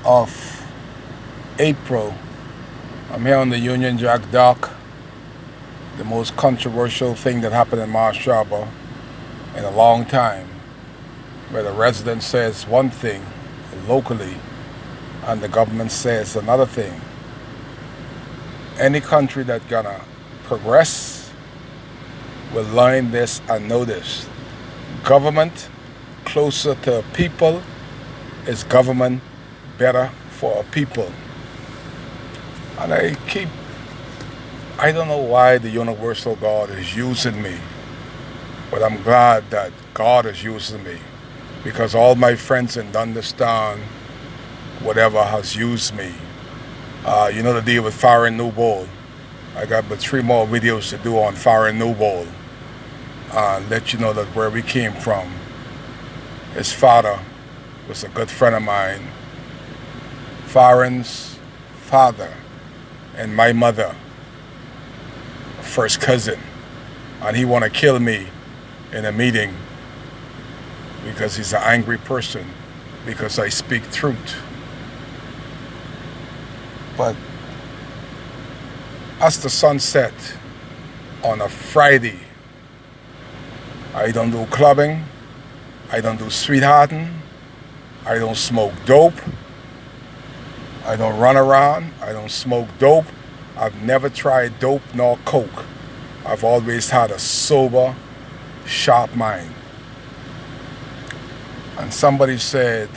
of April. I'm here on the Union Jack dock, the most controversial thing that happened in Marsh Harbor in a long time, where the resident says one thing locally and the government says another thing. Any country that's gonna progress will learn this and know this. Government closer to people is government better for people. And I don't know why the universal God is using me, but I'm glad that God is using me because all my friends in Dundastan, whatever, has used me. You know the deal with Farin Newbold. I got but 3 more videos to do on Farin Newbold and let you know that where we came from. His father was a good friend of mine. Farin's father and my mother, first cousin, and he want to kill me in a meeting because he's an angry person because I speak truth. But as the sun set on a Friday, I don't do clubbing, I don't do sweethearting, I don't smoke dope, I don't run around, I don't smoke dope. I've never tried dope nor coke. I've always had a sober, sharp mind. And somebody said,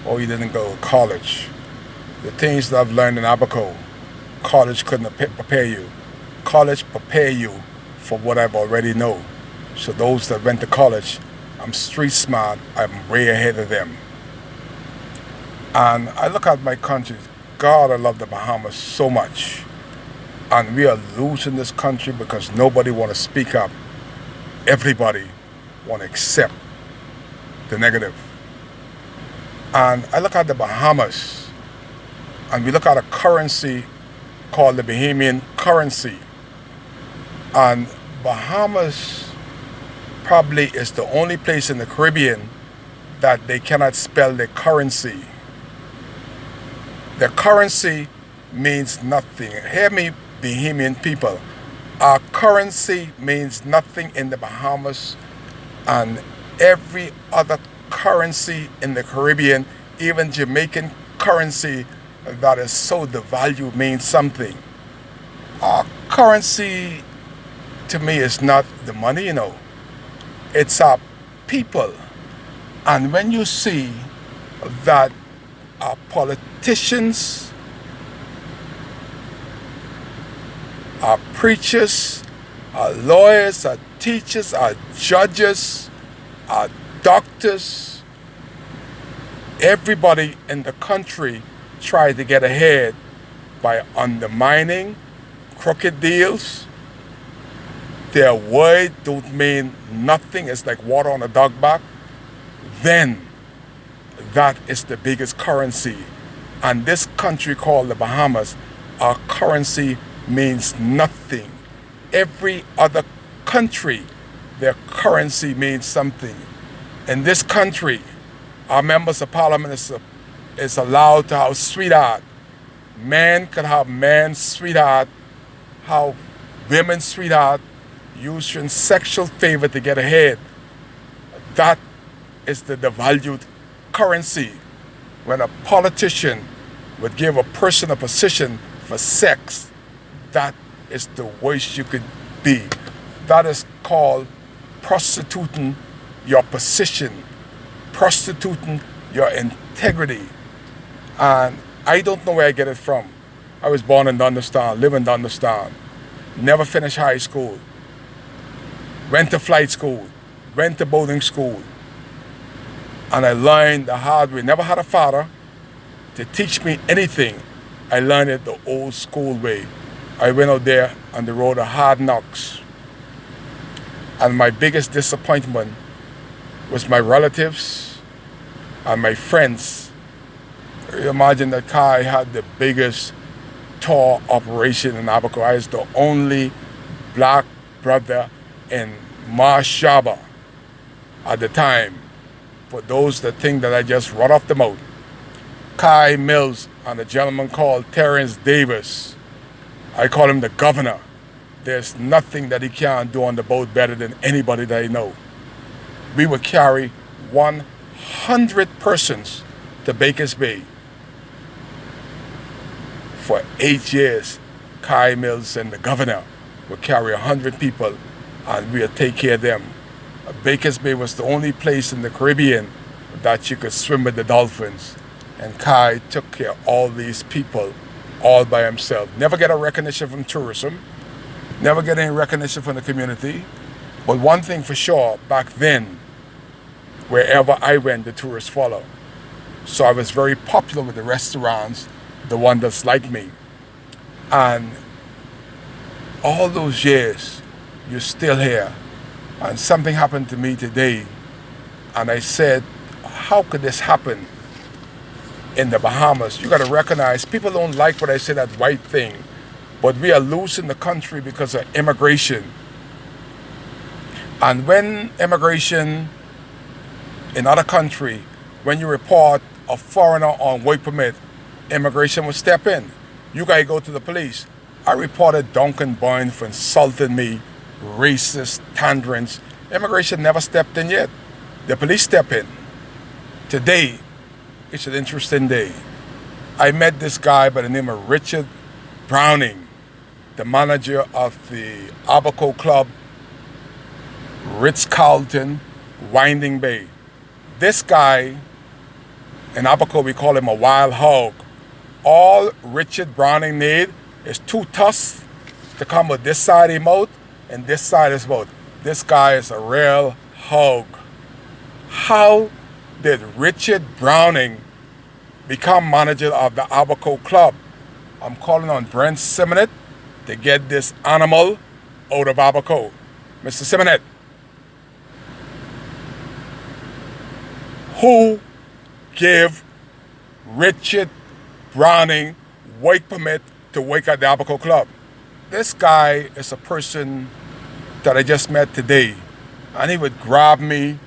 oh, you didn't go to college. The things that I've learned in Abaco, college couldn't prepare you. College prepare you for what I've already know. So those that went to college, I'm street smart, I'm way ahead of them. And I look at my country, God, I love the Bahamas so much. And we are losing this country because nobody want to speak up. Everybody want to accept the negative. And I look at the Bahamas, and we look at a currency called the Bahamian currency. And Bahamas probably is the only place in the Caribbean that they cannot spell their currency. The currency means nothing. Hear me, Bahamian people. Our currency means nothing in the Bahamas, and every other currency in the Caribbean, even Jamaican currency that is so devalued, means something. Our currency to me is not the money, it's our people. And when you see that our politicians, our preachers, our lawyers, our teachers, our judges, our doctors, everybody in the country try to get ahead by undermining crooked deals. Their word don't mean nothing. It's like water on a dog back. Then that is the biggest currency. And this country called the Bahamas, our currency means nothing. Every other country, their currency means something. In this country, our members of parliament is allowed to have sweetheart. Man can have man's sweetheart, how women's sweetheart, using sexual favor to get ahead. That is the devalued currency. When a politician would give a person a position for sex, that is the worst you could be. That is called prostituting your position, prostituting your integrity. And I don't know where I get it from. I was born in Dundastan, live in Dundastan, never finished high school, went to flight school, went to boarding school, and I learned the hard way. Never had a father to teach me anything. I learned it the old school way. I went out there on the road of hard knocks. And my biggest disappointment was my relatives and my friends. You imagine that car, I had the biggest tour operation in Abaco. I was the only black brother in Marsh Harbor at the time. For those that think that I just run off the mouth. Kai Mills and a gentleman called Terrence Davis. I call him the governor. There's nothing that he can't do on the boat better than anybody that I know. We would carry 100 persons to Baker's Bay. For 8 years, Kai Mills and the governor would carry 100 people and we would take care of them. Baker's Bay was the only place in the Caribbean that you could swim with the dolphins. And Kai took care of all these people all by himself. Never get a recognition from tourism, never get any recognition from the community. But one thing for sure, back then, wherever I went, the tourists follow. So I was very popular with the restaurants, the one that's like me. And all those years, you're still here. And something happened to me today. And I said, how could this happen in the Bahamas? You got to recognize, people don't like what I say, that white thing. But we are losing the country because of immigration. And when immigration in other country, when you report a foreigner on work permit, immigration will step in. You gotta go to the police. I reported Duncan Boyne for insulting me, racist, tangerines. Immigration never stepped in yet. The police step in. Today, it's an interesting day. I met this guy by the name of Richard Browning, the manager of the Abaco Club, Ritz-Carlton, Winding Bay. This guy, in Abaco we call him a wild hog. All Richard Browning need is 2 tusks to come with this side of his mouth and this side of his mouth. This guy is a real hog. How did Richard Browning become manager of the Abaco Club? I'm calling on Brent Simonet to get this animal out of Abaco. Mr. Simonet, who gave Richard Browning work permit to work at the Abaco Club? This guy is a person that I just met today, and he would grab me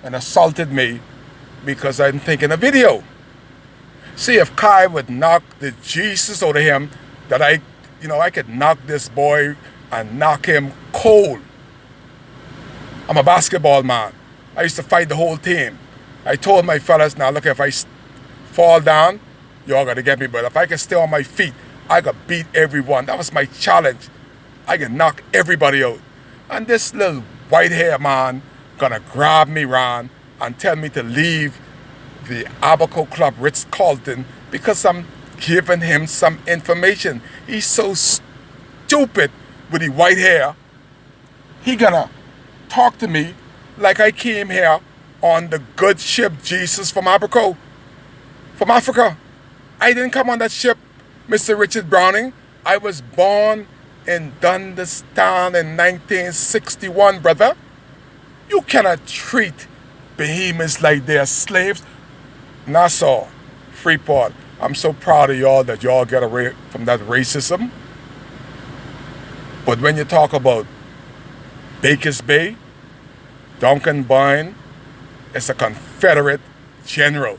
and assaulted me because I'm taking a video. See, if Kai would knock the Jesus out of him, that I could knock this boy and knock him cold. I'm a basketball man. I used to fight the whole team. I told my fellas, now look, if I fall down, y'all gotta get me, but if I can stay on my feet, I could beat everyone. That was my challenge. I can knock everybody out. And this little white hair man gonna grab me round and tell me to leave the Abaco Club Ritz-Carlton because I'm giving him some information. He's so stupid with the white hair. He gonna talk to me like I came here on the good ship Jesus from Abaco, from Africa. I didn't come on that ship, Mr. Richard Browning. I was born in Dundastan in 1961, brother. You cannot treat behemoths like they're slaves. Nassau, Freeport, I'm so proud of y'all that y'all get away from that racism. But when you talk about Baker's Bay, Duncan Boyne is a Confederate general.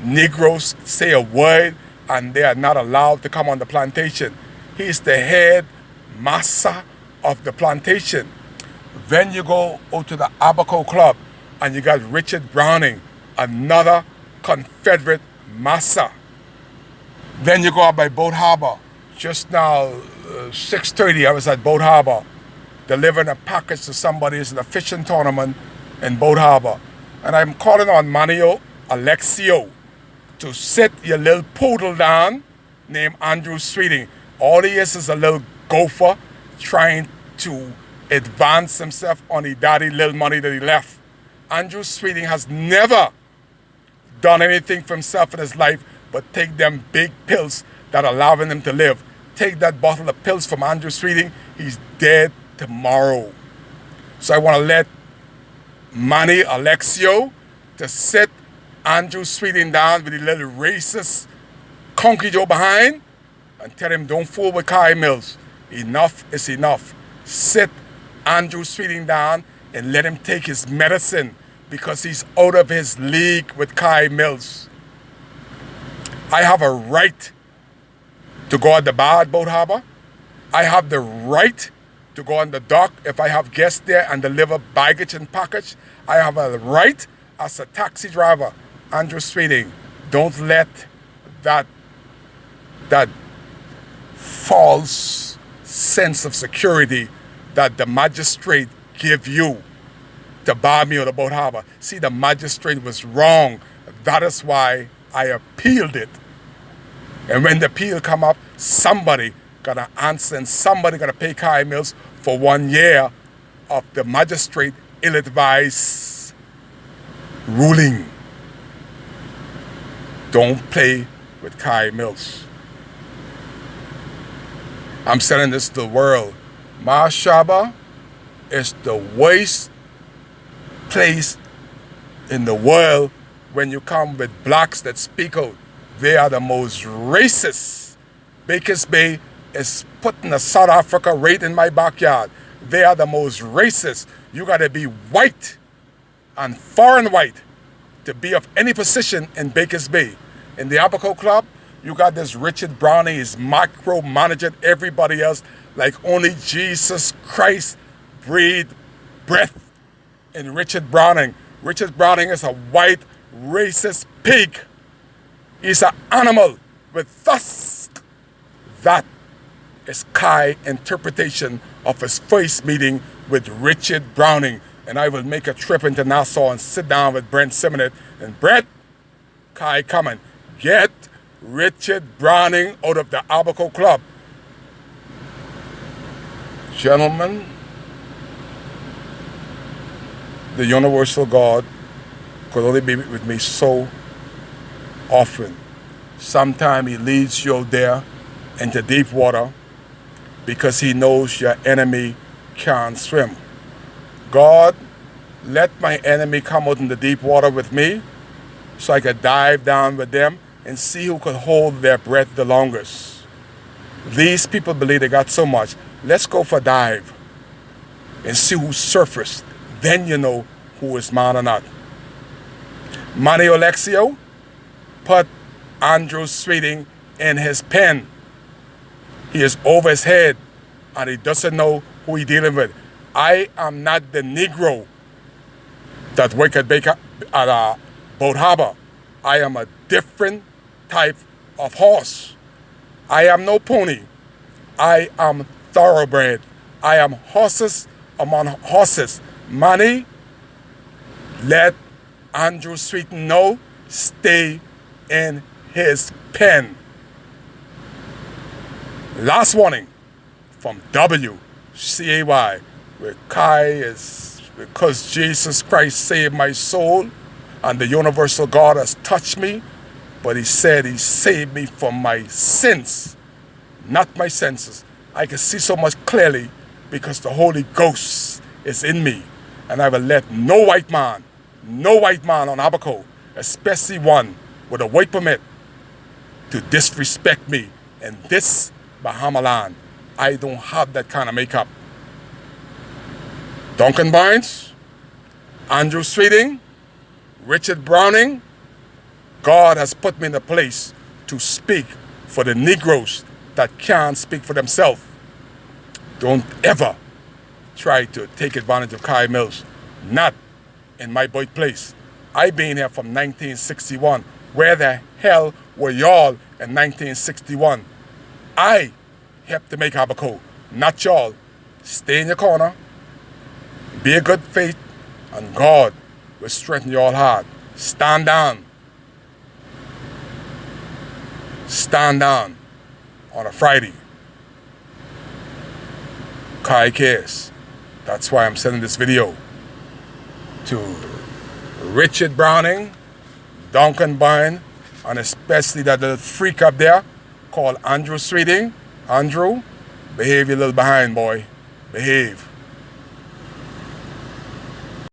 Negroes say a word and they are not allowed to come on the plantation. He's the head massa of the plantation. Then you go out to the Abaco Club and you got Richard Browning, another Confederate massa. Then you go out by Boat Harbor. Just now, 6:30, I was at Boat Harbor delivering a package to somebody who's in a fishing tournament in Boat Harbor. And I'm calling on Manio Alexio to sit your little poodle down named Andrew Sweeting. All he is a little gopher trying to advance himself on the daddy little money that he left. Andrew Sweeting has never done anything for himself in his life but take them big pills that are allowing him to live. Take that bottle of pills from Andrew Sweeting, he's dead tomorrow. So I want to let Manny Alexio to sit Andrew Sweeting down with the little racist Conky Joe behind and tell him, don't fool with Kai Mills. Enough is enough. Sit Andrew Sweeting down and let him take his medicine because he's out of his league with Kai Mills. I have a right to go on the bar at Boat Harbor. I have the right to go on the dock if I have guests there and deliver baggage and package. I have a right as a taxi driver. Andrew Sweeting, don't let that false sense of security that the magistrate give you to bar me out of Boat Harbor. See, the magistrate was wrong. That is why I appealed it. And when the appeal come up, somebody gotta answer and somebody gotta pay Kyle Mills for 1 year of the magistrate ill-advised ruling. Don't play with Kyle Mills. I'm saying this to the world. Mashaba is the worst place in the world when you come with blacks that speak out. They are the most racist. Bakers Bay is putting a South Africa right in my backyard. They are the most racist. You gotta be white and foreign white to be of any position in Bakers Bay. In the Abaco Club, you got this Richard Browning, he's micromanaging everybody else like only Jesus Christ breathed breath in Richard Browning. Richard Browning is a white racist pig. He's an animal with tusk. That is Kai's interpretation of his first meeting with Richard Browning. And I will make a trip into Nassau and sit down with Brent Simonet. And Brent, Kai coming. Get Richard Browning out of the Abaco Club. Gentlemen, the universal God could only be with me so often. Sometimes he leads you out there into deep water because he knows your enemy can't swim. God, let my enemy come out in the deep water with me so I could dive down with them and see who could hold their breath the longest. These people believe they got so much. Let's go for a dive and see who surfaced. Then you know who is man or not. Manny Alexio put Andrew Sweeting in his pen. He is over his head and he doesn't know who he's dealing with. I am not the Negro that work at Boat Harbor. I am a different type of horse. I am no pony. I am thoroughbred. I am horses among horses. Manny, let Andrew Sweeting know, stay in his pen. Last warning from WCAY, where Kai is, because Jesus Christ saved my soul and the universal God has touched me, but he said he saved me from my sins, not my senses. I can see so much clearly because the Holy Ghost is in me, and I will let no white man on Abaco, especially one with a white permit, to disrespect me in this Bahama land. I don't have that kind of makeup. Duncan Barnes, Andrew Sweeting, Richard Browning, God has put me in a place to speak for the Negroes that can't speak for themselves. Don't ever try to take advantage of Kyle Mills. Not in my birthplace. I've been here from 1961. Where the hell were y'all in 1961? I helped to make Abaco, not y'all. Stay in your corner. Be a good faith, and God will strengthen your heart. Stand down. Stand down on a Friday. Kai cares. That's why I'm sending this video to Richard Browning, Duncan Byrne, and especially that little freak up there called Andrew Sweeting. Andrew, behave your little behind, boy. Behave.